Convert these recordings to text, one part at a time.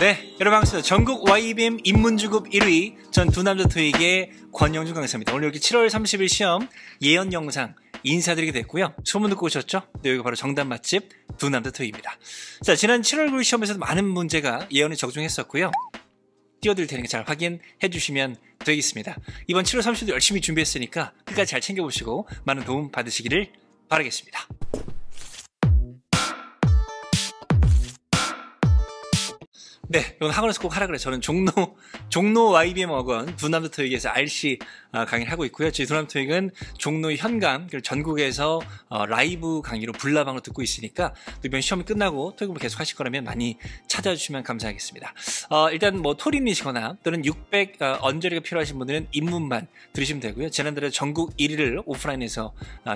네, 여러분 반갑습니다. 전국 YBM 입문주급 1위 전 두 남자 토익의 권영준 강사입니다. 오늘 여기 7월 30일 시험 예언 영상 인사드리게 됐고요. 소문 듣고 오셨죠? 네, 여기가 바로 정답 맛집 두 남자 토익입니다. 자, 지난 7월 9일 시험에서도 많은 문제가 예언에 적중했었고요. 띄워드릴 테니까 잘 확인해 주시면 되겠습니다. 이번 7월 30일도 열심히 준비했으니까 끝까지 잘 챙겨보시고 많은 도움 받으시기를 바라겠습니다. 네, 이건 학원에서 꼭 하라 그래. 저는 종로 YBM 학원 두 남자 토익에서 RC 강의를 하고 있고요. 저희 두 남자 토익은 종로 현강, 그리고 전국에서 라이브 강의로 불나방으로 듣고 있으니까 또 이번 시험이 끝나고 토익을 계속 하실 거라면 많이 찾아주시면 감사하겠습니다. 일단 뭐 토린이시거나 또는 600 언저리가 필요하신 분들은 입문반 들으시면 되고요. 지난달에 전국 1위를 오프라인에서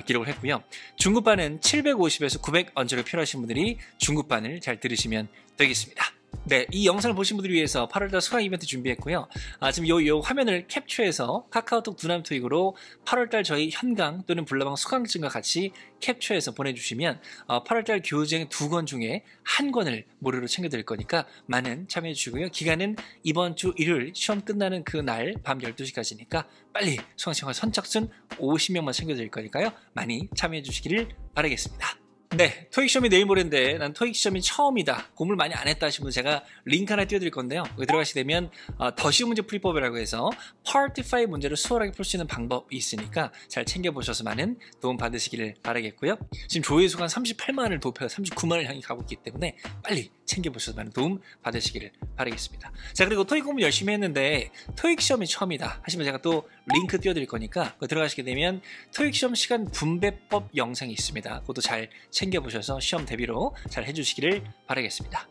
기록을 했고요. 중급반은 750에서 900 언저리가 필요하신 분들이 중급반을 잘 들으시면 되겠습니다. 네, 이 영상을 보신 분들을 위해서 8월달 수강 이벤트 준비했고요. 지금 요 화면을 캡처해서 카카오톡 두남 토익으로 8월달 저희 현강 또는 불나방 수강증과 같이 캡처해서 보내주시면 8월달 교재행 2권 중에 1권을 무료로 챙겨드릴 거니까 많은 참여해 주시고요. 기간은 이번 주 일요일 시험 끝나는 그날 밤 12시까지니까 빨리 수강생활 선착순 50명만 챙겨드릴 거니까요. 많이 참여해 주시기를 바라겠습니다. 네, 토익 시험이 내일 모레인데 난 토익 시험이 처음이다, 공부를 많이 안 했다 하시면 제가 링크 하나 띄워드릴 건데요. 여기 들어가시게 되면 더 쉬운 문제 풀이법이라고 해서 Part 5 문제를 수월하게 풀 수 있는 방법이 있으니까 잘 챙겨보셔서 많은 도움 받으시기를 바라겠고요. 지금 조회수가 한 38만을 도표해서 39만을 향해 가고 있기 때문에 빨리 챙겨보셔서 많은 도움 받으시기를 바라겠습니다. 자, 그리고 토익 공부 열심히 했는데 토익 시험이 처음이다 하시면 제가 또 링크 띄워드릴 거니까 들어가시게 되면 토익 시험 시간 분배법 영상이 있습니다. 그것도 잘 챙겨보셔서 시험 대비로 잘 해주시기를 바라겠습니다.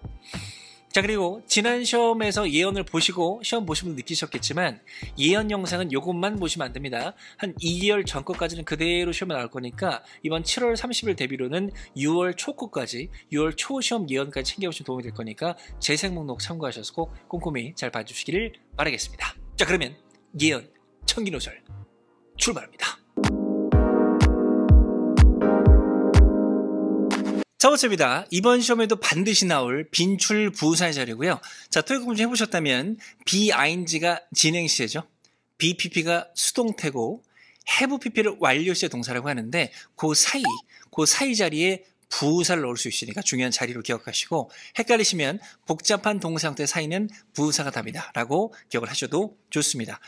자, 그리고 지난 시험에서 예언을 보시고 시험 보시면 느끼셨겠지만 예언 영상은 이것만 보시면 안 됩니다. 한 2개월 전 것까지는 그대로 시험에 나올 거니까 이번 7월 30일 대비로는 6월 초 거까지 6월 초 시험 예언까지 챙겨보시면 도움이 될 거니까 재생 목록 참고하셔서 꼭 꼼꼼히 잘 봐주시기를 바라겠습니다. 자, 그러면 예언 청기노설 출발합니다. 첫 번째입니다. 이번 시험에도 반드시 나올 빈출 부사의 자리고요. 자, 토익 공부 좀 해보셨다면 being가 진행 시제죠. BPP가 수동태고 have PP를 완료 시제 동사라고 하는데 그 사이 자리에 부사를 넣을 수 있으니까 중요한 자리로 기억하시고 헷갈리시면 복잡한 동사 형태 사이는 부사가 답니다 라고 기억을 하셔도 좋습니다.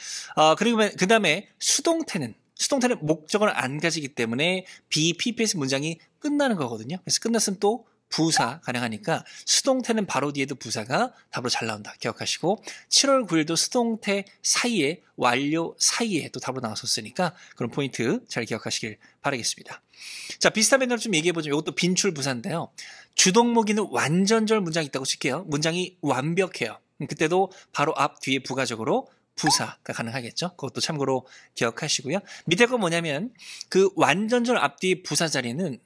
그리고 그 다음에 수동태는 목적을 안 가지기 때문에 BPP에서 문장이 끝나는 거거든요. 그래서 끝났으면 또 부사 가능하니까 수동태는 바로 뒤에도 부사가 답으로 잘 나온다 기억하시고 7월 9일도 수동태 사이에 완료 사이에 또 답으로 나왔었으니까 그런 포인트 잘 기억하시길 바라겠습니다. 자, 비슷한 맥락으로 좀 얘기해보죠. 이것도 빈출 부사인데요. 주동목이는 완전절 문장이 있다고 칠게요. 문장이 완벽해요. 그때도 바로 앞 뒤에 부가적으로 부사가 가능하겠죠. 그것도 참고로 기억하시고요. 밑에 거 뭐냐면 그 완전절 앞뒤 부사 자리는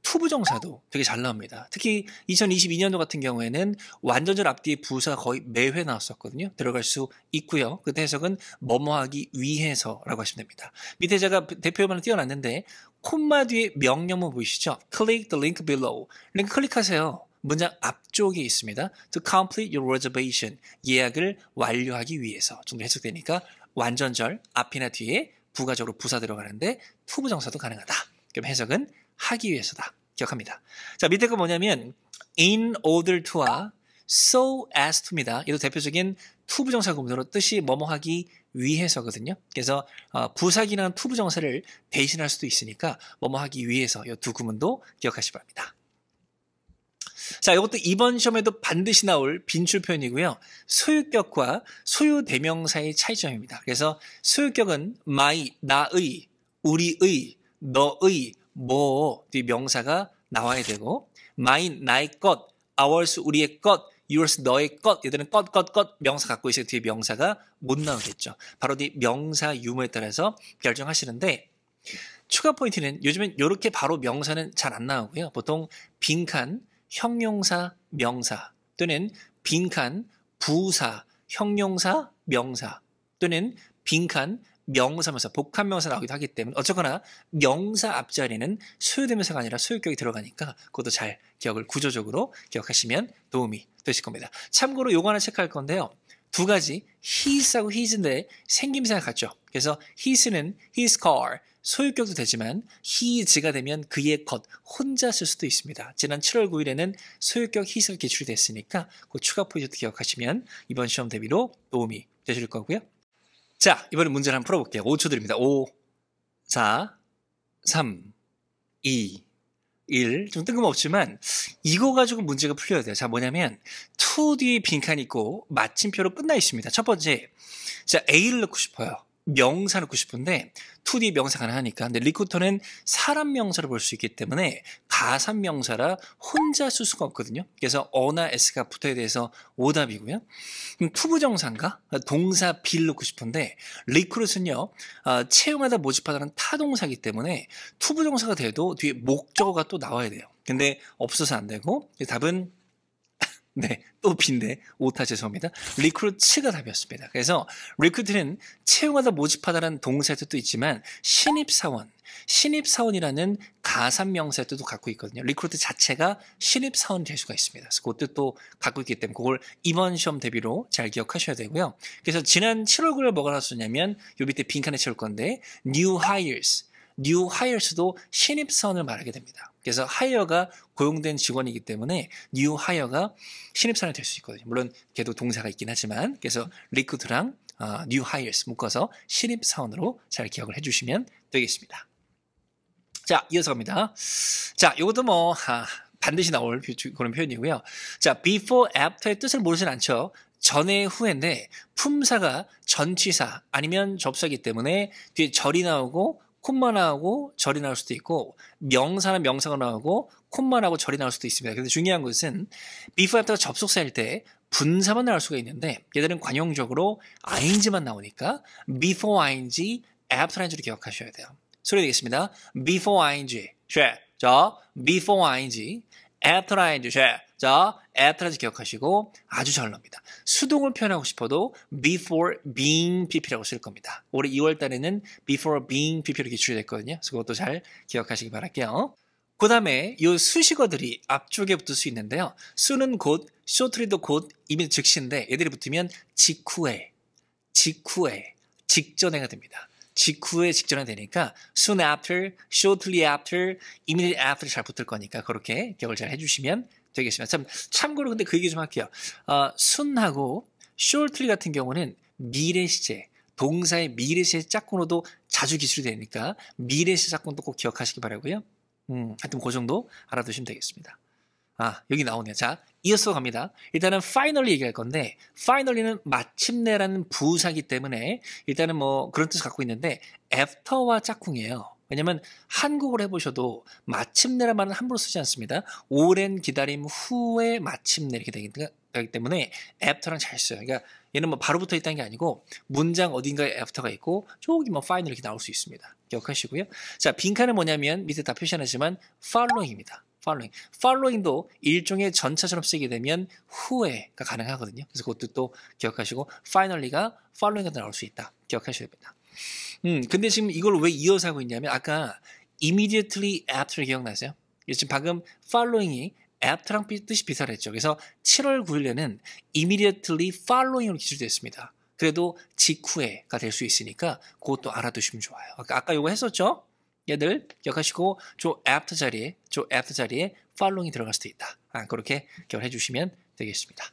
투부정사도 되게 잘 나옵니다. 특히 2022년도 같은 경우에는 완전절 앞뒤 부사가 거의 매회 나왔었거든요. 들어갈 수 있고요. 그때 해석은 뭐뭐하기 위해서라고 하시면 됩니다. 밑에 제가 대표만을 띄워놨는데 콤마 뒤에 명령문 보이시죠? Click the link below. 링크 클릭하세요. 문장 앞쪽에 있습니다. To complete your reservation. 예약을 완료하기 위해서 정도 해석되니까 완전절 앞이나 뒤에 부가적으로 부사 들어가는데 투부정사도 가능하다. 그럼 해석은 하기 위해서다. 기억합니다. 자, 밑에 거 뭐냐면 in order to와 so as to입니다. 이도 대표적인 투부정사 구문으로 뜻이 뭐뭐 하기 위해서거든요. 그래서 부사기나 투부정사를 대신할 수도 있으니까 뭐뭐 하기 위해서 이 두 구문도 기억하시기 바랍니다. 자, 이것도 이번 시험에도 반드시 나올 빈출 표현이고요. 소유격과 소유대명사의 차이점입니다. 그래서 소유격은 my, 나의, 우리의, 너의, 뭐 뒤 명사가 나와야 되고 mine, 나의 것, ours, 우리의 것, yours, 너의 것, 얘들은 것 명사 갖고 있어요. 뒤에 명사가 못 나오겠죠. 바로 뒤 명사 유무에 따라서 결정하시는데 추가 포인트는 요즘엔 이렇게 바로 명사는 잘 안 나오고요. 보통 빈칸, 형용사, 명사 또는 빈칸, 부사, 형용사, 명사 또는 빈칸, 명사면서 복합명사 나오기도 하기 때문에 어쨌거나 명사 앞자리는 소유대명사가 아니라 소유격이 들어가니까 그것도 잘 기억을 구조적으로 기억하시면 도움이 되실 겁니다. 참고로 요거 하나 체크할 건데요. 두 가지 his하고 his인데 생김새가 같죠. 그래서 his는 his car 소유격도 되지만 his가 되면 그의 것 혼자 쓸 수도 있습니다. 지난 7월 9일에는 소유격 his가 기출이 됐으니까 그 추가 포인트 기억하시면 이번 시험 대비로 도움이 되실 거고요. 자, 이번에 문제를 한번 풀어볼게요. 5초 드립니다. 5, 4, 3, 2, 1. 좀 뜬금없지만 이거 가지고 문제가 풀려야 돼요. 자, 뭐냐면 to 뒤에 빈칸이 있고 마침표로 끝나 있습니다. 첫 번째, 자, A를 넣고 싶어요. 명사 넣고 싶은데 to 뒤에 명사가 하나니까. 근데 리크루터는 사람 명사를 볼 수 있기 때문에 가산 명사라 혼자 쓸 수가 없거든요. 그래서 어나 s가 붙어야 돼서 오답이고요. 그럼 투부정사인가? 동사 be를 넣고 싶은데 리크루트는요. 채용하다 모집하다는 타동사이기 때문에 투부정사가 돼도 뒤에 목적어가 또 나와야 돼요. 근데 없어서 안 되고 답은 네, 또 B인데 오타 죄송합니다. 리크루트가 답이었습니다. 그래서 리크루트는 채용하다 모집하다라는 동사의 뜻도 있지만 신입사원이라는 가산명사의 뜻도 갖고 있거든요. 리크루트 자체가 신입사원이 될 수가 있습니다. 그래서 그 뜻도 갖고 있기 때문에 그걸 이번 시험 대비로 잘 기억하셔야 되고요. 그래서 지난 7월 9일 뭐가 나왔었냐면 요 밑에 빈칸에 채울 건데 new hires도 신입사원을 말하게 됩니다. 그래서 hire가 고용된 직원이기 때문에 new hire가 신입사원이 될 수 있거든요. 물론 걔도 동사가 있긴 하지만 그래서 recruit랑 new hires 묶어서 신입사원으로 잘 기억을 해주시면 되겠습니다. 자, 이어서 갑니다. 자, 이것도 뭐 반드시 나올 그런 표현이고요. 자, before, after의 뜻을 모르진 않죠. 전에 후인데 품사가 전치사 아니면 접사이기 때문에 뒤에 절이 나오고 콤마 나오고 절이 나올 수도 있고 명사나 명사가 나오고 콤마 나오고 절이 나올 수도 있습니다. 근데 중요한 것은 before after가 접속사일 때 분사만 나올 수가 있는데 얘들은 관용적으로 ing만 나오니까 before ing, after ing를 기억하셔야 돼요. 소리 되겠습니다. before ing, 자, before ing, after ing, 자, after ing 기억하시고 아주 잘 나옵니다. 수동을 표현하고 싶어도 before being pp라고 쓸 겁니다. 올해 2월 달에는 before being pp로 기출이 됐거든요. 그래서 그것도 잘 기억하시기 바랄게요. 그 다음에 이 수식어들이 앞쪽에 붙을 수 있는데요. 수는 곧, shortly도 곧 이미 즉시인데 얘들이 붙으면 직후에, 직전에가 됩니다. 직후에 직전에 되니까 soon after, shortly after, immediately after 잘 붙을 거니까 그렇게 기억을 잘 해주시면 되겠습니다. 참고로 근데 그 얘기 좀 할게요. soon하고 shortly 같은 경우는 미래 시제, 동사의 미래 시제 짝꿍으로도 자주 기술이 되니까 미래 시제 짝꿍도 꼭 기억하시기 바라고요. 하여튼 그 정도 알아두시면 되겠습니다. 여기 나오네요. 자, 이어서 갑니다. 일단은 finally 얘기할 건데 finally는 마침내라는 부사기 때문에 일단은 뭐 그런 뜻을 갖고 있는데 after와 짝꿍이에요. 왜냐면 한국어를 해보셔도 마침내란 말은 함부로 쓰지 않습니다. 오랜 기다림 후에 마침내 이렇게 되기 때문에 after랑 잘 써요. 그러니까 얘는 뭐 바로 붙어 있다는 게 아니고 문장 어딘가에 after가 있고 저기 뭐 final 이렇게 나올 수 있습니다. 기억하시고요. 자, 빈칸은 뭐냐면 밑에 다 표시하지만 following입니다. following도 일종의 전차처럼 쓰게 되면 후에가 가능하거든요. 그래서 그것도 또 기억하시고 finally가 following가 나올 수 있다. 기억하셔야 됩니다. 근데 지금 이걸 왜 이어서 하고 있냐면 아까 immediately after 기억나세요? 지금 방금 following이 after랑 뜻이 비슷했죠. 그래서 7월 9일에는 immediately following으로 기술됐습니다. 그래도 직후에가 될 수 있으니까 그것도 알아두시면 좋아요. 아까 이거 했었죠? 얘들 기억하시고 저 after 자리에 following이 들어갈 수도 있다. 그렇게 기억을 해주시면 되겠습니다.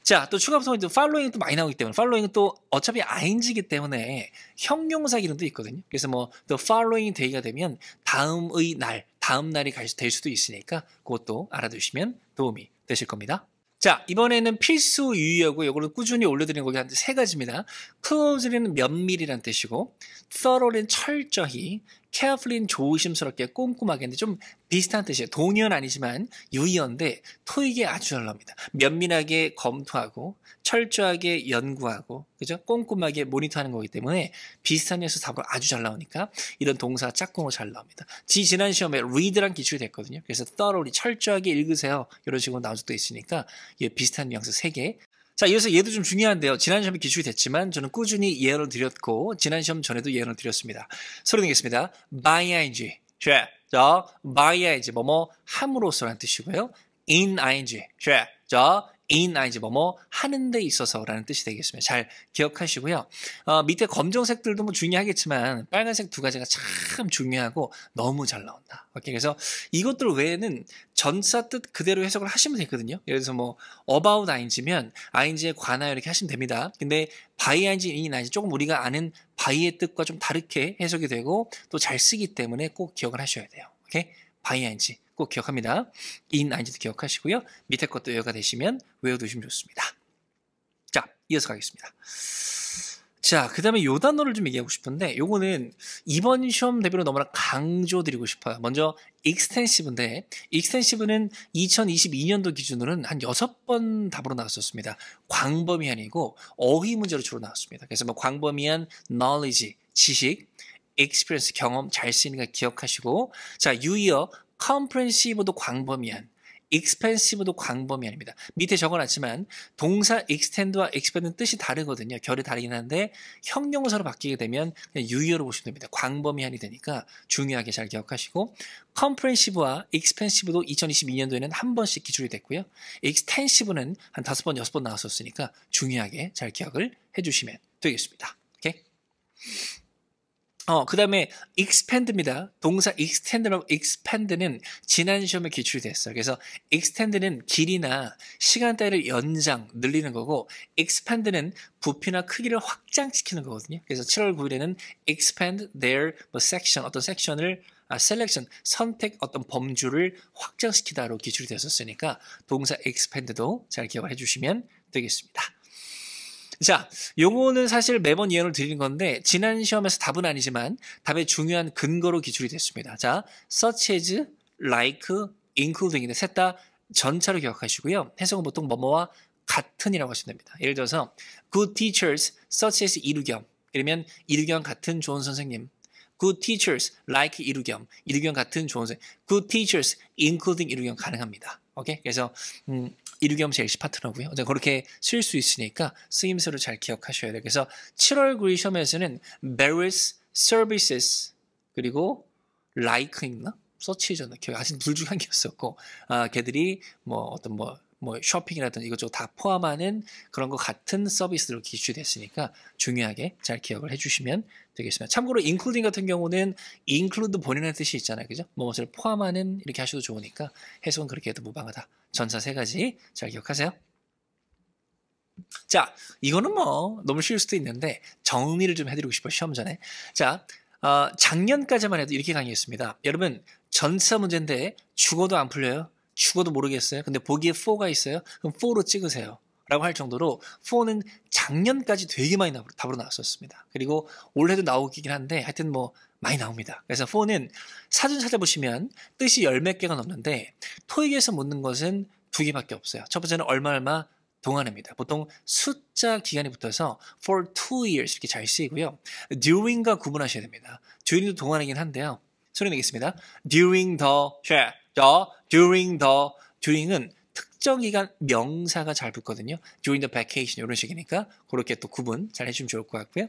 자, 또 추가 포인트 following이 또 많이 나오기 때문에 following은 또 어차피 ing이기 때문에 형용사 기능도 있거든요. 그래서 뭐 the following day가 되면 다음의 날, 다음 날이 될 수도 있으니까 그것도 알아두시면 도움이 되실 겁니다. 자, 이번에는 필수 유의어고 이거를 꾸준히 올려드리는 거기 한 세 가지입니다. close는 면밀이란 뜻이고 thorough는 철저히, carefully는 조심스럽게 꼼꼼하게 근데 좀 비슷한 뜻이에요. 동의어는 아니지만 유의어인데 토익에 아주 잘 나옵니다. 면밀하게 검토하고 철저하게 연구하고 그죠? 꼼꼼하게 모니터하는 거기 때문에 비슷한 녀석 답으로 아주 잘 나오니까 이런 동사 짝꿍으로 잘 나옵니다. 지난 시험에 read랑 기출이 됐거든요. 그래서 thoroughly 철저하게 읽으세요. 이런 식으로 나올 수도 있으니까 비슷한 뉘앙스 3개 자, 이어서 얘도 좀 중요한데요. 지난 시험에 기출이 됐지만 저는 꾸준히 예언을 드렸고 지난 시험 전에도 예언을 드렸습니다. 소리 내겠습니다. by ing. 자, by ing 뭐뭐 함으로써라는 뜻이고요. in ing. 자, in ing 뭐뭐 하는 데 있어서라는 뜻이 되겠습니다. 잘 기억하시고요. 밑에 검정색들도 뭐 중요하겠지만 빨간색 두 가지가 참 중요하고 너무 잘 나온다. 오케이, 그래서 이것들 외에는 전사 뜻 그대로 해석을 하시면 되거든요. 예를 들어서 뭐 about ing면 ing에 관하여 이렇게 하시면 됩니다. 근데 by ing, in ing 조금 우리가 아는 by의 뜻과 좀 다르게 해석이 되고 또 잘 쓰기 때문에 꼭 기억을 하셔야 돼요. 오케이? by ing 꼭 기억합니다. in ing도 기억하시고요. 밑에 것도 외워가 되시면 외워두시면 좋습니다. 자, 이어서 가겠습니다. 자, 그 다음에 요 단어를 좀 얘기하고 싶은데 요거는 이번 시험 대비로 너무나 강조드리고 싶어요. 먼저 extensive인데 extensive는 2022년도 기준으로는 한 6번 답으로 나왔었습니다. 광범위한이고 어휘 문제로 주로 나왔습니다. 그래서 뭐 광범위한 knowledge, 지식, experience, 경험 잘 쓰이니까 기억하시고 자, 유의어 comprehensive도 광범위한 expansive도 광범위한입니다. 밑에 적어놨지만 동사 extend와 expand는 뜻이 다르거든요. 결이 다르긴 한데 형용사로 바뀌게 되면 그냥 유의어로 보시면 됩니다. 광범위한이 되니까 중요하게 잘 기억하시고 comprehensive와 expansive도 2022년도에는 한 번씩 기출이 됐고요. extensive는 한 5번, 6번 나왔었으니까 중요하게 잘 기억을 해주시면 되겠습니다. 오케이? 그 다음에 expand입니다. 동사 extend라고 expand는 지난 시험에 기출이 됐어요. 그래서 extend는 길이나 시간대를 연장, 늘리는 거고 expand는 부피나 크기를 확장시키는 거거든요. 그래서 7월 9일에는 expand their section, 어떤 섹션을 selection, 선택 어떤 범주를 확장시키다로 기출이 됐었으니까 동사 expand도 잘 기억을 해주시면 되겠습니다. 자, 요거는 사실 매번 예언을 드리는 건데 지난 시험에서 답은 아니지만 답의 중요한 근거로 기출이 됐습니다. 자, such as, like, including인데 셋 다 전차로 기억하시고요. 해석은 보통 뭐뭐와 같은이라고 하시면 됩니다. 예를 들어서 good teachers such as 이루겸, 이러면 이루겸 같은 좋은 선생님. good teachers like 이루겸, 이루겸 같은 좋은 선생님. good teachers including 이루겸 가능합니다. 오케이? 그래서 이루겸 제일 파트너고요. 그렇게 쓸 수 있으니까 쓰임새로 잘 기억하셔야 돼요. 그래서 7월 9일 시험에서는 various services 그리고 like 있나? 서치잖아. 기억 아직 둘 중 한 개였었고, 걔들이 뭐 어떤 뭐 쇼핑이라든지 이것저것 다 포함하는 그런 것 같은 서비스로 기출됐으니까 중요하게 잘 기억을 해주시면 되겠습니다. 참고로 including 같은 경우는 include 본인의 뜻이 있잖아요. 그죠? 무엇을 포함하는 이렇게 하셔도 좋으니까 해석은 그렇게 해도 무방하다. 전사 세 가지 잘 기억하세요. 자, 이거는 뭐 너무 쉬울 수도 있는데 정리를 좀 해드리고 싶어요. 시험 전에. 자, 작년까지만 해도 이렇게 강의했습니다. 여러분 전사 문제인데 죽어도 안 풀려요. 죽어도 모르겠어요. 근데 보기에 4가 있어요. 그럼 4로 찍으세요. 라고 할 정도로 4는 작년까지 되게 많이 답으로 나왔었습니다. 그리고 올해도 나오긴 한데 하여튼 뭐 많이 나옵니다. 그래서 4는 사전 찾아보시면 뜻이 10몇 개가 넘는데 토익에서 묻는 것은 2개밖에 없어요. 첫 번째는 얼마 동안입니다. 보통 숫자 기간이 붙어서 for 2 years 이렇게 잘 쓰이고요. during과 구분하셔야 됩니다. during도 동안이긴 한데요. 소리 내겠습니다. during during은 특정 기간 명사가 잘 붙거든요. during the vacation 이런 식이니까 그렇게 또 구분 잘 해주시면 좋을 것 같고요.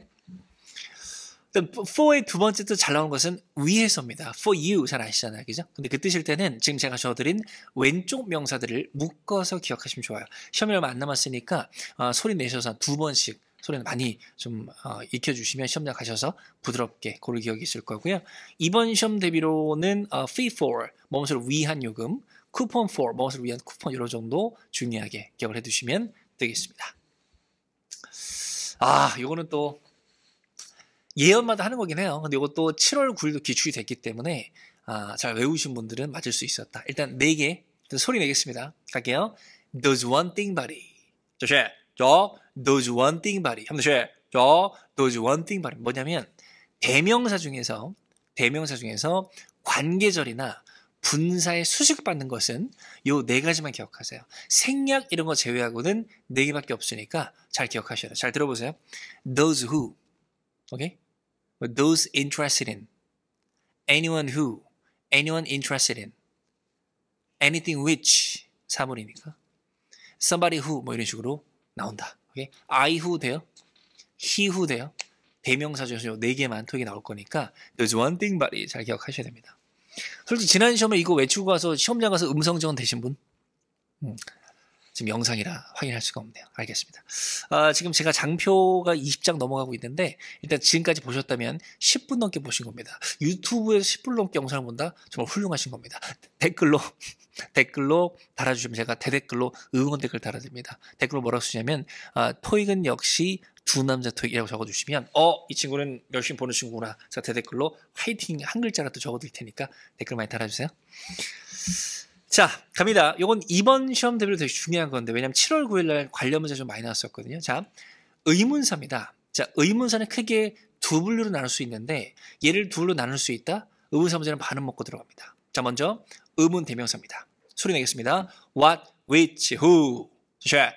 for의 두 번째 뜻 잘 나오는 것은 위해서입니다. for you 잘 아시잖아요. 그죠? 근데 그 뜻일 때는 지금 제가 적어드린 왼쪽 명사들을 묶어서 기억하시면 좋아요. 시험이 얼마 안 남았으니까 소리 내셔서 2번씩 소리는 많이 좀 익혀주시면 시험장 가셔서 부드럽게 고를 기억이 있을 거고요. 이번 시험 대비로는 fee for, 무엇을 위한 요금, coupon for, 무엇을 위한 쿠폰 이런 정도 중요하게 기억을 해두시면 되겠습니다. 요거는 또 예언마다 하는 거긴 해요. 근데 이것도 7월 9일도 기출이 됐기 때문에 잘 외우신 분들은 맞을 수 있었다. 일단 4개 소리 내겠습니다. 갈게요. Does one thing body. does one thing body. 한번 더 does one thing body. 뭐냐면 대명사 중에서 관계절이나 분사에 수식받는 것은 요 4가지만 기억하세요. 생략 이런 거 제외하고는 4개밖에 없으니까 잘 기억하셔야 돼요. 잘 들어보세요. Those who, okay? Those interested in, anyone who, anyone interested in, anything which, 사물이니까, somebody who 뭐 이런 식으로 나온다. 오케이? I who 돼요? he who 돼요? 대명사 중에서 요 4개만 토익이 나올 거니까 there's one thing bud이 잘 기억하셔야 됩니다. 솔직히 지난 시험에 이거 외치고 가서 시험장 가서 음성 지원 되신 분? 지금 영상이라 확인할 수가 없네요. 알겠습니다. 지금 제가 장표가 20장 넘어가고 있는데 일단 지금까지 보셨다면 10분 넘게 보신 겁니다. 유튜브에서 10분 넘게 영상을 본다? 정말 훌륭하신 겁니다. 댓글로 달아주시면 제가 대댓글로 응원 댓글 달아드립니다. 댓글로 뭐라고 쓰냐면 토익은 역시 두 남자 토익이라고 적어주시면 이 친구는 열심히 보는 친구구나. 제가 대댓글로 화이팅 한 글자라도 적어드릴 테니까 댓글 많이 달아주세요. 자, 갑니다. 요건 이번 시험 대비로 되게 중요한 건데 왜냐면 7월 9일 날 관련 문제 좀 많이 나왔었거든요. 자, 의문사입니다. 자, 의문사는 크게 두 분류로 나눌 수 있는데 얘를 둘로 나눌 수 있다. 의문사 문제는 반은 먹고 들어갑니다. 자, 먼저 의문 대명사입니다. 소리 내겠습니다. What, which, who. 자,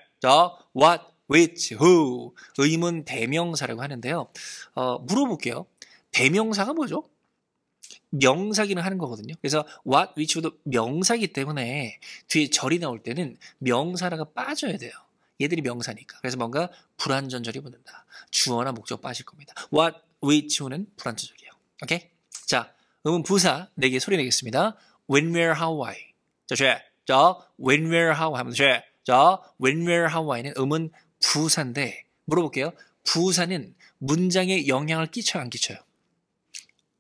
what, which, who. 의문 대명사라고 하는데요. 물어볼게요. 대명사가 뭐죠? 명사기는 하는 거거든요. 그래서 what, which도 명사기 때문에 뒤에 절이 나올 때는 명사라가 빠져야 돼요. 얘들이 명사니까. 그래서 뭔가 불완전절이 붙는다. 주어나 목적 빠질 겁니다. what, which, who는 불완전절이에요. 오케이? 자, 음은 부사 4개 소리 내겠습니다. when, where, how, why. 자, when, where, how 하면 자, when, where, how, why는 음은 부사인데 물어볼게요. 부사는 문장에 영향을 끼쳐요, 안 끼쳐요?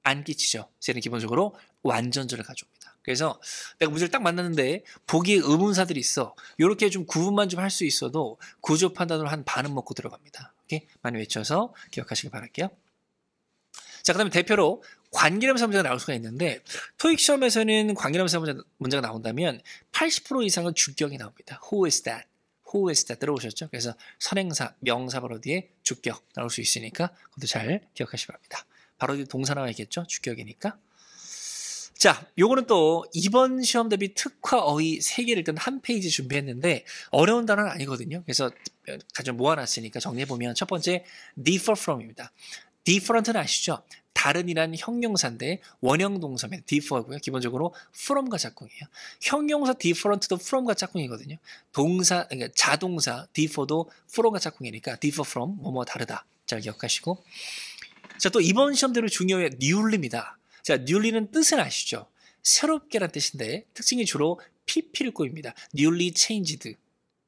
안 끼치죠. 쟤는 기본적으로 완전절을 가져옵니다. 그래서 내가 문제를 딱 만났는데 보기에 의문사들이 있어. 이렇게 좀 구분만 좀 할 수 있어도 구조 판단으로 한 반은 먹고 들어갑니다. 오케이? 많이 외쳐서 기억하시길 바랄게요. 자, 그 다음에 대표로 관계대명사 문제가 나올 수가 있는데 토익 시험에서는 관계대명사 문제가 나온다면 80% 이상은 주격이 나옵니다. Who is that? Who is that? 들어보셨죠? 그래서 선행사, 명사 바로 뒤에 주격 나올 수 있으니까 그것도 잘 기억하시기 바랍니다. 바로 뒤에 동사 나와있겠죠? 주격이니까. 자, 요거는 또 이번 시험 대비 특화 어휘 3개를 일단 한 페이지 준비했는데 어려운 단어는 아니거든요. 그래서 가좀 모아놨으니까 정리해보면 첫 번째 differ from입니다. different는 아시죠? 다른이란 형용사인데 원형 동사입니다. differ고요. 기본적으로 from과 짝꿍이에요. 형용사 different도 from과 짝꿍이거든요. 동사, 그러니까 자동사 differ도 from과 짝꿍이니까 differ from, 뭐뭐 다르다. 잘 기억하시고. 자, 또 이번 시험대로 중요해 newly입니다. 자, newly는 뜻은 아시죠? 새롭게란 뜻인데 특징이 주로 pp를 꾸밉니다. newly changed,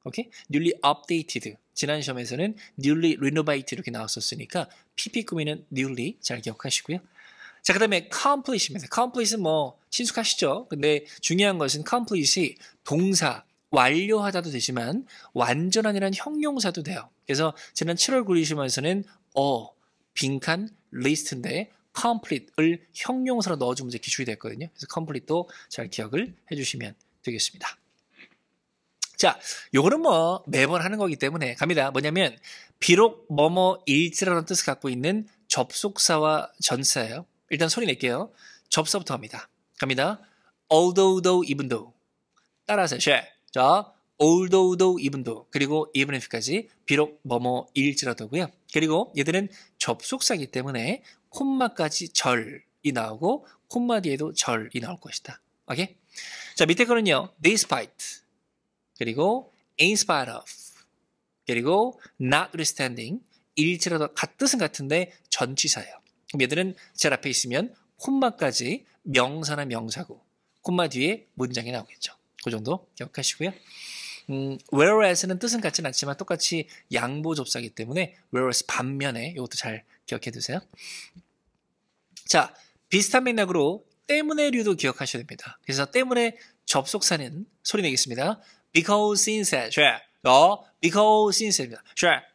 오케이? newly updated. 지난 시험에서는 newly renovated 이렇게 나왔었으니까 pp 꾸미는 newly 잘 기억하시고요. 자, 그다음에 complete입니다. complete는 뭐 친숙하시죠? 근데 중요한 것은 complete이 동사 완료하다도 되지만 완전한이란 형용사도 돼요. 그래서 지난 7월 9일 시험에서는 빈칸 리스트인데 complete을 형용사로 넣어준 문제 기출이 됐거든요. 그래서 complete도 잘 기억을 해주시면 되겠습니다. 자, 요거는 뭐 매번 하는 거기 때문에 갑니다. 뭐냐면 비록 뭐뭐일지라는 뜻을 갖고 있는 접속사와 전사예요. 일단 소리 낼게요. 접사부터 합니다. 갑니다. although, though, even though. 따라서 쉐. 자, although, though, even though. 그리고 even if까지 비록 뭐뭐일지라도고요. 그리고 얘들은 접속사이기 때문에 콤마까지 절이 나오고 콤마 뒤에도 절이 나올 것이다. 오케이? 자, 밑에 거는요. despite. 그리고 in spite of. 그리고 notwithstanding. 일지라도 뜻은 같은데 전치사예요. 그럼 얘들은 제일 앞에 있으면 콤마까지 명사나 명사고 콤마 뒤에 문장이 나오겠죠. 그 정도 기억하시고요. whereas는 뜻은 같지는 않지만 똑같이 양보 접사이기 때문에 whereas 반면에 이것도 잘 기억해 두세요. 자, 비슷한 맥락으로 때문에류도 기억하셔야 됩니다. 그래서 때문에 접속사는 소리 내겠습니다. because since, because since입니다.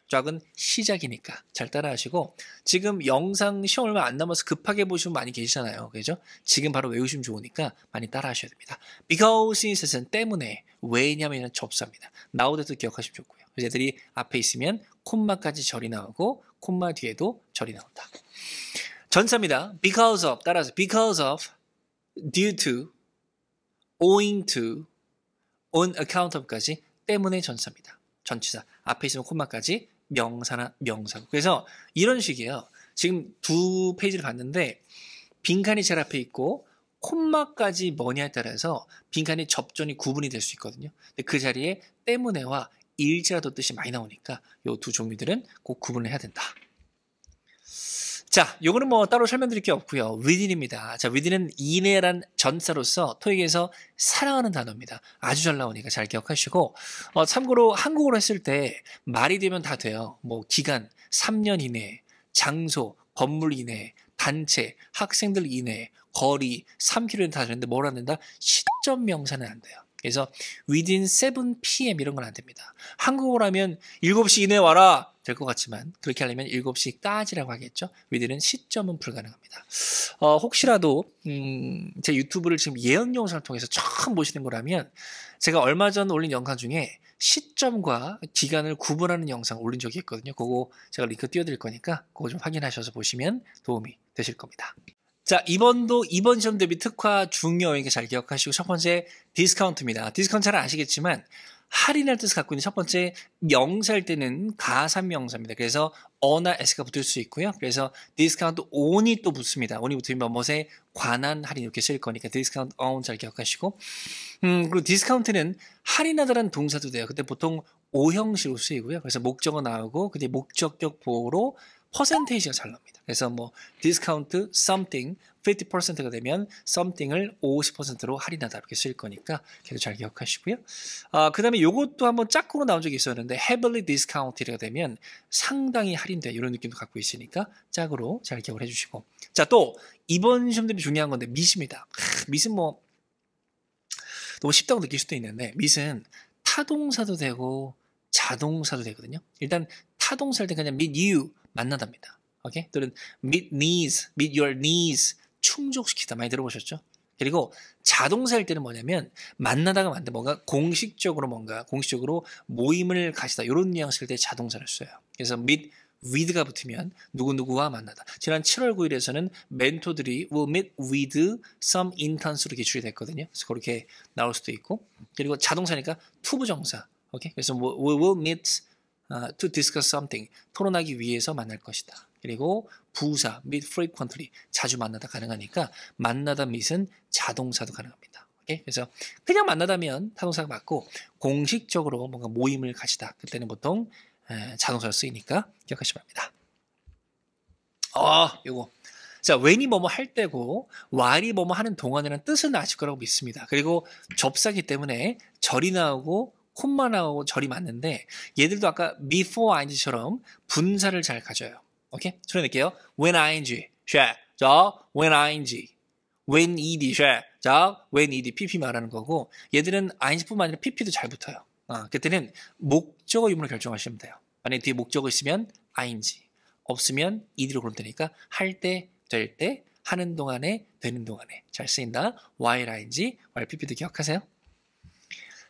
작은 시작이니까 잘 따라하시고 지금 영상 시험 얼마 안 남아서 급하게 보시면 많이 계시잖아요. 그죠? 지금 바로 외우시면 좋으니까 많이 따라하셔야 됩니다. because since는 때문에 왜냐면 접사입니다. 나오듯도 기억하시면 좋고요. 그래서 애들이 앞에 있으면 콤마까지 절이 나오고 콤마 뒤에도 절이 나온다. 전사입니다. because of 따라서 because of, due to, owing to, on account of까지 때문에 전사입니다. 전치사. 앞에 있으면 콤마까지 명사나 명사고. 그래서 이런 식이에요. 지금 두 페이지를 봤는데 빈칸이 제일 앞에 있고 콤마까지 뭐냐에 따라서 빈칸이 접전이 구분이 될 수 있거든요. 근데 그 자리에 때문에와 일지라도 뜻이 많이 나오니까 요 두 종류들은 꼭 구분을 해야 된다. 자, 요거는 뭐 따로 설명드릴 게 없고요. within입니다. 자, within은 이내란 전사로서 토익에서 사랑하는 단어입니다. 아주 잘 나오니까 잘 기억하시고 참고로 한국어로 했을 때 말이 되면 다 돼요. 뭐 기간, 3년 이내, 장소, 건물 이내, 단체, 학생들 이내, 거리, 3km 다 되는데 뭘 안 된다? 시점 명사는 안 돼요. 그래서 within 7 p.m. 이런 건 안 됩니다. 한국어로 하면 7시 이내에 와라 될 것 같지만 그렇게 하려면 7시까지라고 하겠죠. within은 시점은 불가능합니다. 혹시라도 제 유튜브를 지금 예언 영상을 통해서 처음 보시는 거라면 제가 얼마 전 올린 영상 중에 시점과 기간을 구분하는 영상 올린 적이 있거든요. 그거 제가 링크 띄워드릴 거니까 그거 좀 확인하셔서 보시면 도움이 되실 겁니다. 자, 이번 시험 대비 특화 중요하게 잘 기억하시고 첫 번째 디스카운트입니다. 디스카운트 잘 아시겠지만 할인할 뜻을 갖고 있는 첫 번째 명사일 때는 가산명사입니다. 그래서 어나 s가 붙을 수 있고요. 그래서 디스카운트 on이 또 붙습니다. on이 붙으면 무엇에 관한 할인 이렇게 쓸 거니까 디스카운트 on 잘 기억하시고 그리고 디스카운트는 할인하다라는 동사도 돼요. 근데 보통 오형식으로 쓰이고요. 그래서 목적어 나오고 근데 목적격 보호로 퍼센테이지가 잘 나옵니다. 그래서 뭐 디스카운트 something 50%가 되면 something을 50%로 할인하다 이렇게 쓸 거니까 계속 잘 기억하시고요. 그 다음에 요것도 한번 짝꿍으로 나온 적이 있었는데 heavily discounted가 되면 상당히 할인돼 이런 느낌도 갖고 있으니까 짝으로 잘 기억을 해주시고 자, 또 이번 시험들이 중요한 건데 mit입니다. mit은 뭐 너무 쉽다고 느낄 수도 있는데 mit은 타동사도 되고 자동사도 되거든요. 일단 타동사일 때 그냥 meet you 만나답니다. 오케이? 또는 meet needs, meet your needs 충족시키다 많이 들어보셨죠? 그리고 자동사일 때는 뭐냐면 만나다가 만든 뭔가 공식적으로 모임을 가시다 이런 뉘앙스일 때 자동사를 써요. 그래서 meet with가 붙으면 누구누구와 만나다. 지난 7월 9일에서는 멘토들이 will meet with some interns로 기출이 됐거든요. 그래서 그렇게 나올 수도 있고 그리고 자동사니까 to 부정사. 오케이? 그래서 we will meet to discuss something 토론하기 위해서 만날 것이다. 그리고 부사 meet frequently 자주 만나다 가능하니까 만나다 meet은 자동사도 가능합니다. 오케이? 그래서 그냥 만나다면 타동사가 맞고 공식적으로 뭔가 모임을 가시다 그때는 보통 자동사로 쓰이니까 기억하시기 바랍니다. 요거 자, when이 뭐뭐 할 때고 while이 뭐뭐 하는 동안이라는 뜻은 아실 거라고 믿습니다. 그리고 접사기 때문에 절이 나오고 콤마 나오고 절이 맞는데 얘들도 아까 before ing처럼 분사를 잘 가져요. 오케이? 소리 낼게요. when ing, 자, when ing, when ed, 자, when ed, pp 말하는 거고 얘들은 ing뿐만 아니라 pp도 잘 붙어요. 그때는 목적어 유무를 결정하시면 돼요. 만약에 뒤에 목적어 있으면 ing, 없으면 ed로 그럼 되니까 할 때, 될 때, 하는 동안에, 되는 동안에 잘 쓰인다. while ing, while pp도 기억하세요.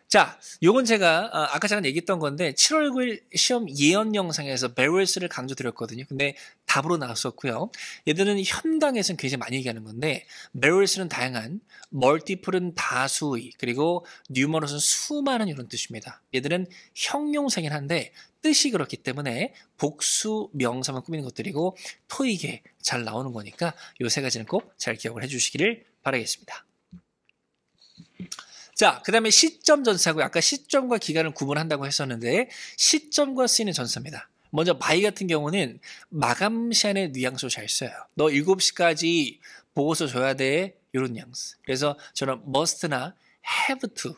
자, 요건 제가 아까 잠깐 얘기했던 건데 7월 9일 시험 예언 영상에서 barrels를 강조드렸거든요. 근데 답으로 나왔었고요. 얘들은 현강에서는 굉장히 많이 얘기하는 건데 barrels는 다양한, multiple은 다수의, 그리고 numerous는 수많은 이런 뜻입니다. 얘들은 형용사긴 한데 뜻이 그렇기 때문에 복수 명사만 꾸미는 것들이고 토익에 잘 나오는 거니까 요 세 가지는 꼭 잘 기억을 해주시기를 바라겠습니다. 자, 그 다음에 시점 전사고요. 아까 시점과 기간을 구분한다고 했었는데 시점과 쓰이는 전사입니다. 먼저 by 같은 경우는 마감 시간의 뉘앙스로 잘 써요. 너 7시까지 보고서 줘야 돼. 이런 뉘앙스. 그래서 저는 must나 have to,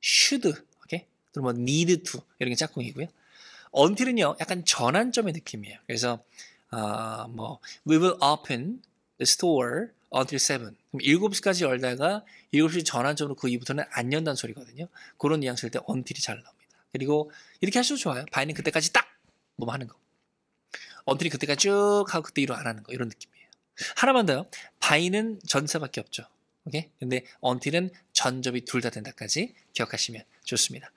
should, 오케이? 또는 뭐 need to 이런 게 짝꿍이고요. until은요, 약간 전환점의 느낌이에요. 그래서 we will open the store until 7. 그럼 7시까지 열다가 7시 전환점으로 그 이후부터는 안 연다는 소리거든요. 그런 뉘앙스일 때 until이 잘 나옵니다. 그리고 이렇게 하셔도 좋아요. by는 그때까지 딱 뭐 하는 거. until이 그때까지 쭉 하고 그때 일을 안 하는 거. 이런 느낌이에요. 하나만 더요. by는 전사밖에 없죠. 오케이? 근데 until은 전접이 둘 다 된다까지 기억하시면 좋습니다.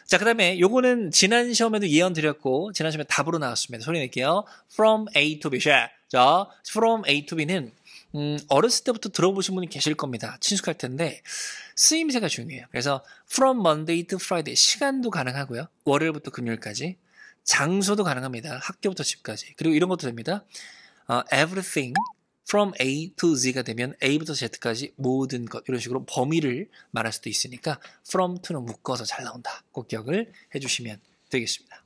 자, 그 다음에 요거는 지난 시험에도 예언 드렸고 지난 시험에 답으로 나왔습니다. 소리 낼게요. From A to B. 자, from A to B는 어렸을 때부터 들어보신 분이 계실 겁니다. 친숙할 텐데 쓰임새가 중요해요. 그래서 from Monday to Friday 시간도 가능하고요. 월요일부터 금요일까지 장소도 가능합니다. 학교부터 집까지. 그리고 이런 것도 됩니다. Everything from A to Z가 되면 A부터 Z까지 모든 것 이런 식으로 범위를 말할 수도 있으니까 from to는 묶어서 잘 나온다. 꼭 기억을 해주시면 되겠습니다.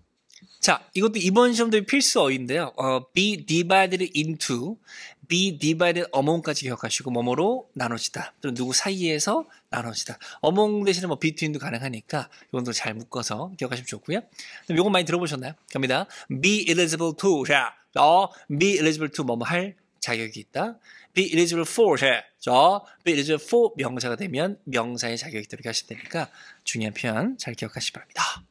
자, 이것도 이번 시험도 필수 어인데요. be divided into, be divided among까지 기억하시고 뭐뭐로 나눠지다. 또는 누구 사이에서 나눠지다. among 대신에 뭐 between도 가능하니까 이것도 잘 묶어서 기억하시면 좋고요. 그럼 이거 많이 들어보셨나요? 갑니다. be eligible to. 자, be eligible to 뭐뭐 할 자격이 있다. be eligible for. 자, be eligible for 명사가 되면 명사의 자격이 있다. 이렇게 하시면 되니까 중요한 표현 잘 기억하시기 바랍니다.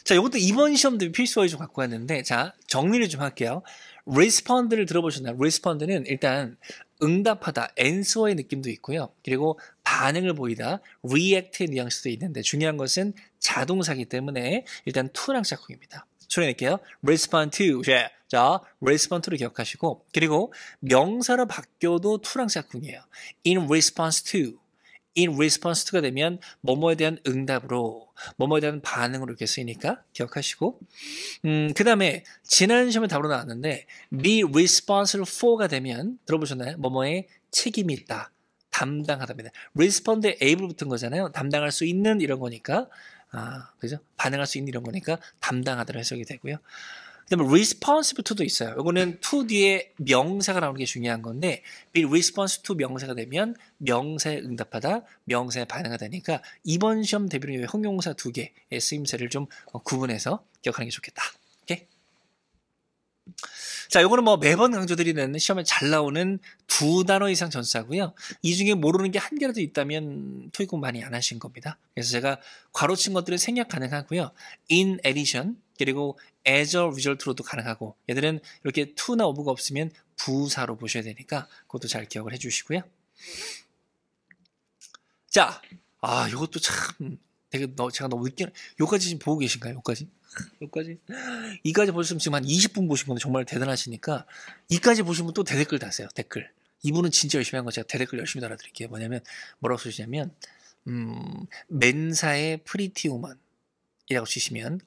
자, 이것도 이번 시험도 필수 어휘 좀 갖고 왔는데, 자, 정리를 좀 할게요. respond를 들어보셨나요? respond는 일단 응답하다, answer의 느낌도 있고요. 그리고 반응을 보이다, react의 뉘앙스도 있는데 중요한 것은 자동사기 때문에 일단 to랑 짝꿍입니다. 초래할게요. respond to. 자, respond to를 기억하시고, 그리고 명사로 바뀌어도 to랑 짝꿍이에요. in response to. in response to가 되면 뭐뭐에 대한 응답으로, 뭐뭐에 대한 반응으로 이렇게 쓰이니까 기억하시고, 그 다음에 지난 시험에 답으로 나왔는데 be responsible for가 되면 들어보셨나요? 뭐뭐에 책임이 있다, 담당하다입니다. respond에 able 붙은 거잖아요. 담당할 수 있는 이런 거니까, 그죠? 반응할 수 있는 이런 거니까 담당하다로 해석이 되고요. 그 다음에 responsive to도 있어요. 이거는 to 뒤에 명사가 나오는 게 중요한 건데, be responsive to 명사가 되면 명사에 응답하다, 명사에 반응하다니까 이번 시험 대비로 형용사 2개의 쓰임새를 좀 구분해서 기억하는 게 좋겠다. 오케이? 자, 요거는 뭐 매번 강조드리는 시험에 잘 나오는 2단어 이상 전사고요. 이 중에 모르는 게 한 개라도 있다면 토익 공부 많이 안 하신 겁니다. 그래서 제가 괄호친 것들은 생략 가능하고요. in addition, 그리고 as a result로도 가능하고, 얘들은 이렇게 to나 of가 없으면 부사로 보셔야 되니까 그것도 잘 기억을 해주시고요. 자, 이것도 참 되게 제가 너무 늦게, 여기까지 지금 보고 계신가요? 여기까지? 이까지 보셨으면 지금 한 20분 보신 건데 정말 대단하시니까 이까지 보신 분 또 대댓글 다세요. 댓글. 이분은 진짜 열심히 한 거 제가 대댓글 열심히 달아드릴게요. 뭐라고 쓰시냐면 맨사의 프리티 우먼이라고 치시면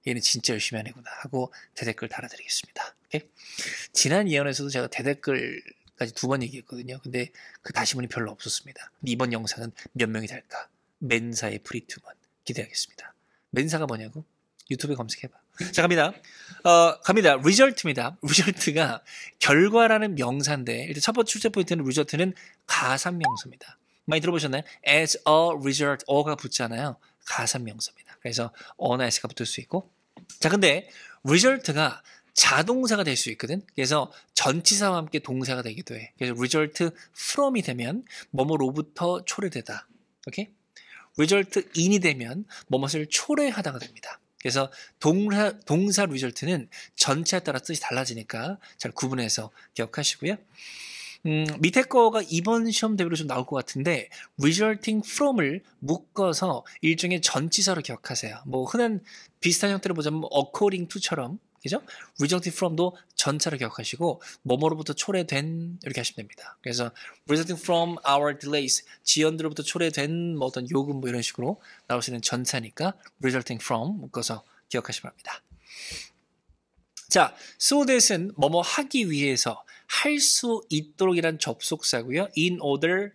얘는 진짜 열심히 하는 애구나 하고 대댓글 달아드리겠습니다. 오케이? 지난 예언에서도 제가 대댓글까지 2번 얘기했거든요. 근데 그 다시문이 별로 없었습니다. 근데 이번 영상은 몇 명이 달까? 맨사의 프리티 우먼 기대하겠습니다. 맨사가 뭐냐고? 유튜브에 검색해봐. 자, 갑니다. result입니다. result가 결과라는 명사인데, 일단 첫 번째 출제 포인트는 result는 가산명사입니다. 많이 들어보셨나요? as a result, 어가 붙잖아요. 가산명사입니다. 그래서 어나 s가 붙을 수 있고. 자, 근데 result가 자동사가 될 수 있거든. 그래서 전치사와 함께 동사가 되기도 해. 그래서 result from이 되면 뭐뭐로부터 초래되다. 오케이? result in이 되면 뭐뭇을 초래하다가 됩니다. 그래서 동사 result는 전체에 따라 뜻이 달라지니까 잘 구분해서 기억하시고요. 밑에 거가 이번 시험 대비로 좀 나올 것 같은데 resulting from을 묶어서 일종의 전치사로 기억하세요. 뭐 흔한 비슷한 형태로 보자면 according to처럼, 그죠? resulting from도 전차로 기억하시고 뭐뭐로부터 초래된 이렇게 하시면 됩니다. 그래서 resulting from our delays, 지연들로부터 초래된 뭐 어떤 요금 뭐 이런 식으로 나올 수 있는 전차니까 resulting from 묶어서 기억하시기 바랍니다. 자, so that은 뭐뭐 하기 위해서, 할 수 있도록이란 접속사고요. in order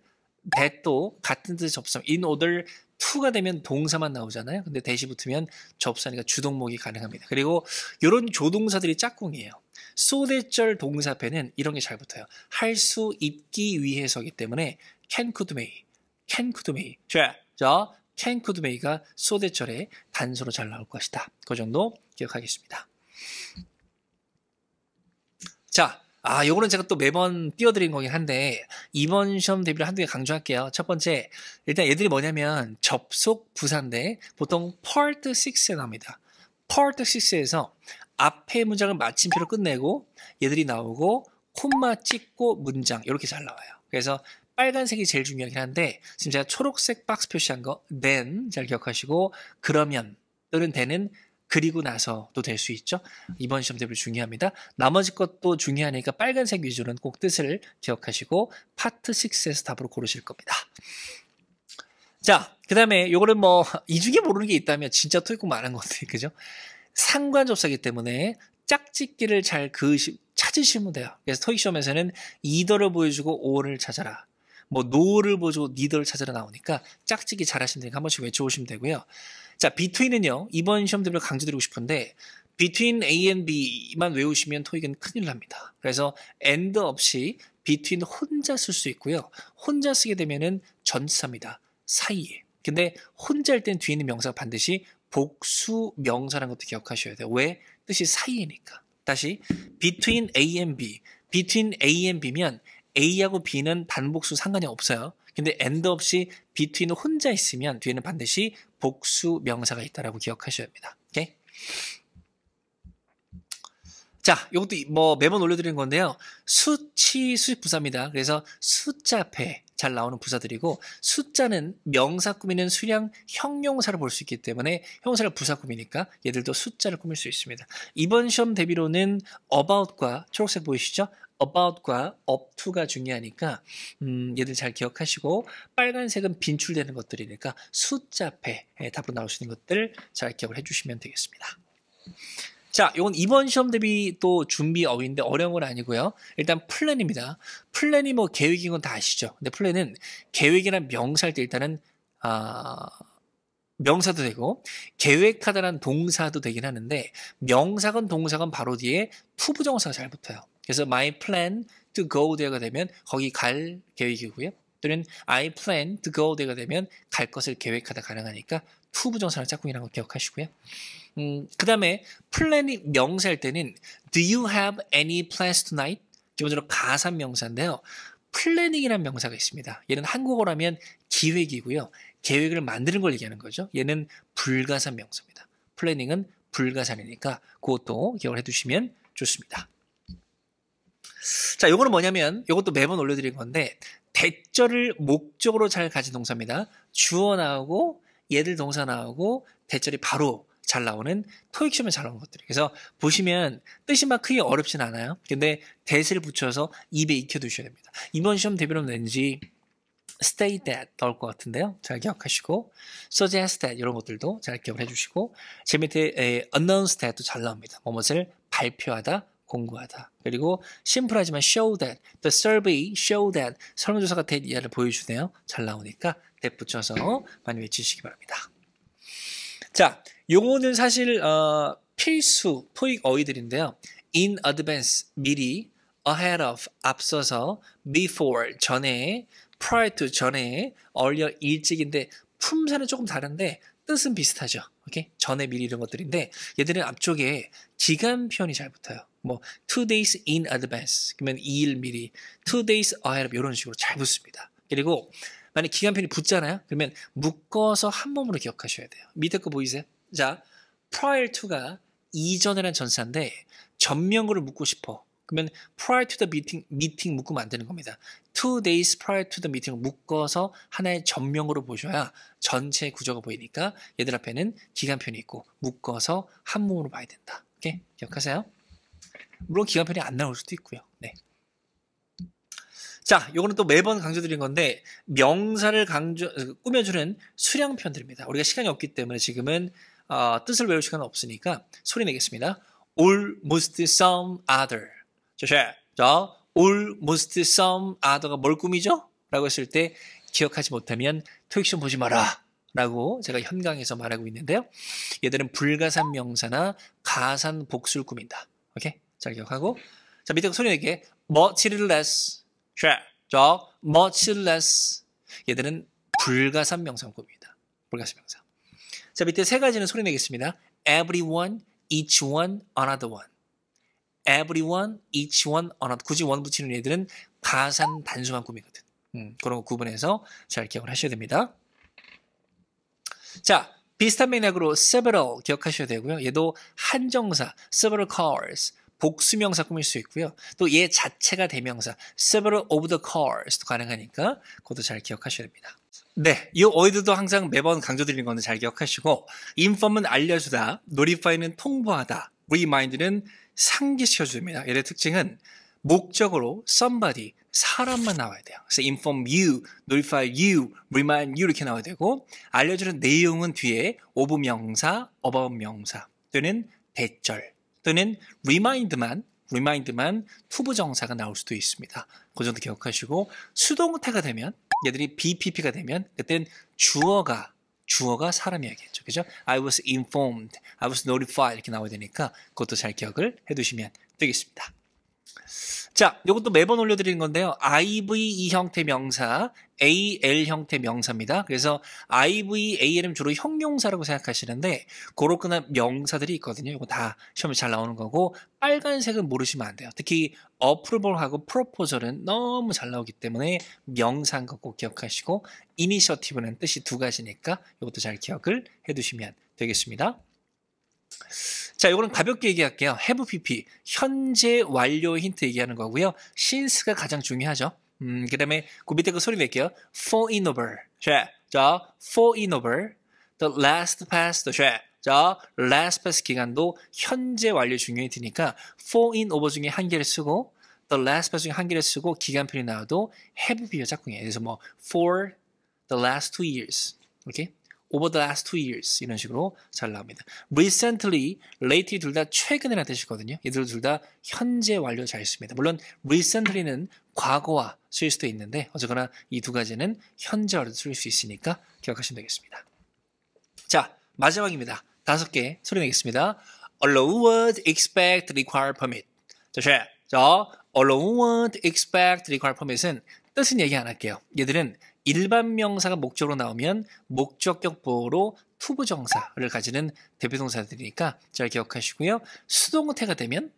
that도 같은 뜻의 접속. in order to가 되면 동사만 나오잖아요. 근데 대시 붙으면 접사니까 주동목이 가능합니다. 그리고 이런 조동사들이 짝꿍이에요. so that절 동사 앞에는 이런 게 잘 붙어요. 할 수 있기 위해서이기 때문에 can, could, may. can, could, may. 자, can, could, may가 so that절에 단서로 잘 나올 것이다. 그 정도 기억하겠습니다. 자, 요거는 제가 또 매번 띄워드린 거긴 한데 이번 시험 대비를 한두 개 강조할게요. 첫 번째, 일단 얘들이 뭐냐면 접속 부사인데 보통 part 6에 나옵니다. part 6에서 앞에 문장을 마침표로 끝내고 얘들이 나오고 콤마 찍고 문장 이렇게 잘 나와요. 그래서 빨간색이 제일 중요하긴 한데 지금 제가 초록색 박스 표시한 거 then 잘 기억하시고, 그러면 또는 then은 그리고 나서도 될 수 있죠. 이번 시험 대비 중요합니다. 나머지 것도 중요하니까 빨간색 위주로는 꼭 뜻을 기억하시고 파트 6에서 답으로 고르실 겁니다. 자, 그 다음에 요거는 뭐 이 중에 모르는 게 있다면 진짜 토익 공부 안 한 것 같아요. 그죠? 상관접사기 때문에 짝짓기를 잘 찾으시면 돼요. 그래서 토익 시험에서는 either를 보여주고 or를 찾아라, 뭐 no를 보여주고 neither를 찾아라 나오니까 짝짓기 잘 하시면 되니까 한 번씩 외쳐오시면 되고요. 자, between은요. 이번 시험 대비로 강조드리고 싶은데 between A and B만 외우시면 토익은 큰일 납니다. 그래서 and 없이 between 혼자 쓸 수 있고요. 혼자 쓰게 되면은 전치사입니다. 사이에. 근데 혼자 할 땐 뒤에 있는 명사가 반드시 복수 명사라는 것도 기억하셔야 돼요. 왜? 뜻이 사이니까. 다시 between A and B. between A and B면 A하고 B는 단복수 상관이 없어요. 근데 and 없이 between은 혼자 있으면 뒤에는 반드시 복수 명사가 있다라고 기억하셔야 합니다. 오케이? 자, 이것도 뭐 매번 올려드리는 건데요. 수치 수식 부사입니다. 그래서 숫자 앞에 잘 나오는 부사들이고 숫자는 명사 꾸미는 수량 형용사를 볼 수 있기 때문에 형용사를 부사 꾸미니까 얘들도 숫자를 꾸밀 수 있습니다. 이번 시험 대비로는 about과 초록색 보이시죠? about과 up to가 중요하니까 얘들 잘 기억하시고 빨간색은 빈출되는 것들이니까 숫자 앞에 답으로 나올 수 있는 것들 잘 기억을 해주시면 되겠습니다. 자, 이건 이번 시험 대비 또 준비 어휘인데 어려운 건 아니고요. 일단 플랜입니다. 플랜이 뭐 계획인 건 다 아시죠? 근데 플랜은 계획이란 명사일 때 일단은 명사도 되고 계획하다라는 동사도 되긴 하는데 명사건 동사건 바로 뒤에 투부정사가 잘 붙어요. 그래서 my plan to go there가 되면 거기 갈 계획이고요. 또는 I plan to go there가 되면 갈 것을 계획하다 가능하니까 투부정사랑 짝꿍이라는 거 기억하시고요. 그 다음에 플랜이 명사일 때는 Do you have any plans tonight? 기본적으로 가산 명사인데요. 플래닝이라는 명사가 있습니다. 얘는 한국어로 하면 기획이고요. 계획을 만드는 걸 얘기하는 거죠. 얘는 불가산 명사입니다. 플래닝은 불가산이니까 그것도 기억을 해두시면 좋습니다. 자, 요거는 뭐냐면 요것도 매번 올려드린 건데 대절을 목적으로 잘 가진 동사입니다. 주어 나오고 얘들 동사 나오고 대절이 바로 잘 나오는 토익 시험에 잘 나오는 것들이. 그래서 보시면 뜻이 막 크게 어렵진 않아요. 근데 대세를 붙여서 입에 익혀두셔야 됩니다. 이번 시험 대비로는 왠지 stay that 나올 것 같은데요. 잘 기억하시고 suggest that 이런 것들도 잘 기억을 해주시고 제 밑에 announce that도 잘 나옵니다. 무엇을 발표하다, 공부하다. 그리고 심플하지만 show that, the survey show that 설문조사가 된 이하를 보여주네요. 잘 나오니까 that 붙여서 많이 외치시기 바랍니다. 자, 용어는 사실 필수 토익 어휘들인데요. in advance 미리, ahead of 앞서서, before 전에, prior to 전에, earlier 일찍인데 품사는 조금 다른데 뜻은 비슷하죠. 오케이? 전에 미리 이런 것들인데 얘들은 앞쪽에 기간 표현이 잘 붙어요. 뭐 2 days in advance 그러면 2일 미리, 2 days ahead of 이런 식으로 잘 붙습니다. 그리고 만약 기간 표현이 붙잖아요. 그러면 묶어서 한 몸으로 기억하셔야 돼요. 밑에 거 보이세요? 자, prior to가 이전이라는 전사인데 전명구를 묶고 싶어. 그러면 prior to the meeting 묶으면 안 되는 겁니다. 2 days prior to the meeting을 묶어서 하나의 전명으로 보셔야 전체 구조가 보이니까 얘들 앞에는 기간 표현이 있고 묶어서 한 몸으로 봐야 된다. 오케이? 기억하세요? 물론 기간 표현이 안 나올 수도 있고요. 네. 자, 요거는 또 매번 강조드린 건데 명사를 꾸며주는 수량 표현들입니다. 우리가 시간이 없기 때문에 지금은 뜻을 외울 시간은 없으니까 소리 내겠습니다. almost some other. 자, almost some other가 뭘 꾸미죠? 라고 했을 때 기억하지 못하면 토익시험 보지 마라 라고 제가 현강에서 말하고 있는데요. 얘들은 불가산 명사나 가산 복수를 꾸민다. 오케이? 잘 기억하고 자, 밑에 소리 내게 much less. 자, much less. 얘들은 불가산 명사 꾸밉니다. 불가산 명사. 자, 밑에 세 가지는 소리 내겠습니다. everyone, each one, another one. everyone, each one, another. 굳이 one 붙이는 애들은 가산 단수만 꾸미거든. 그런 거 구분해서 잘 기억을 하셔야 됩니다. 자, 비슷한 맥락으로 several 기억하셔야 되고요. 얘도 한정사, several cars. 복수명사 꾸밀 수 있고요. 또 얘 자체가 대명사, several of the cars도 가능하니까 그것도 잘 기억하셔야 됩니다. 네, 이 어휘들도 항상 매번 강조드리는 건데 잘 기억하시고 inform은 알려주다, notify는 통보하다, remind는 상기시켜줍니다. 얘의 특징은 목적으로 somebody, 사람만 나와야 돼요. 그래서 inform you, notify you, remind you 이렇게 나와야 되고 알려주는 내용은 뒤에 of 명사, about 명사 또는 대절 또는 remind만 투부정사가 나올 수도 있습니다. 그 정도 기억하시고 수동태가 되면 얘들이 BPP가 되면 그때는 주어가 주어가 사람이야겠죠. 그죠? I was informed, I was notified 이렇게 나와야 되니까 그것도 잘 기억을 해두시면 되겠습니다. 자, 이것도 매번 올려드리는 건데요. IVE 형태 명사, AL 형태 명사입니다. 그래서 IVE, AL은 주로 형용사라고 생각하시는데 그렇구나 명사들이 있거든요. 이거 다 시험에 잘 나오는 거고 빨간색은 모르시면 안 돼요. 특히 approval하고 proposal은 너무 잘 나오기 때문에 명사인 거 꼭 기억하시고 initiative는 뜻이 두 가지니까 이것도 잘 기억을 해두시면 되겠습니다. 자, 이거는 가볍게 얘기할게요. have pp, 현재 완료 힌트 얘기하는 거고요. since가 가장 중요하죠. 그 다음에 그 밑에 그 소리 낼게요. for in over. 자, for in over. the last past. 자, last past 기간도 현재 완료 중요 힌트니까 for in over 중에 한 개를 쓰고 the last past 중에 한 개를 쓰고 기간편이 나와도 have pp가 짝꿍이에요. 그래서 뭐 for the last 2 years. 이렇게. over the last 2 years 이런 식으로 잘 나옵니다. recently, lately 둘 다 최근이라는 뜻이거든요. 얘들 둘 다 현재 완료 잘 씁니다. 물론 recently는 과거와 쓰일 수도 있는데 어쨌거나 이 두 가지는 현재 완료도 쓸 수 있으니까 기억하시면 되겠습니다. 자, 마지막입니다. 5개 소리 내겠습니다. allowed, expect, require, permit. 자, allowed, expect, require, permit은 뜻은 얘기 안 할게요. 얘들은 일반 명사가 목적으로 나오면 목적격 보호로 투부정사를 가지는 대표동사들이니까 잘 기억하시고요. 수동태가 되면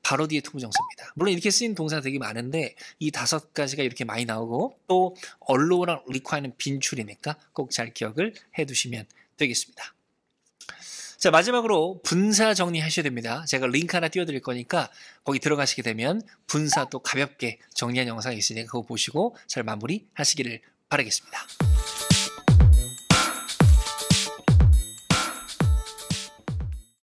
바로 뒤에 투부정사입니다. 물론 이렇게 쓰인 동사가 되게 많은데 이 5가지가 이렇게 많이 나오고 또 allow랑 require는 빈출이니까 꼭 잘 기억을 해두시면 되겠습니다. 자, 마지막으로 분사 정리하셔야 됩니다. 제가 링크 하나 띄워드릴 거니까 거기 들어가시게 되면 분사 또 가볍게 정리한 영상이 있으니까 그거 보시고 잘 마무리 하시기를 바라겠습니다.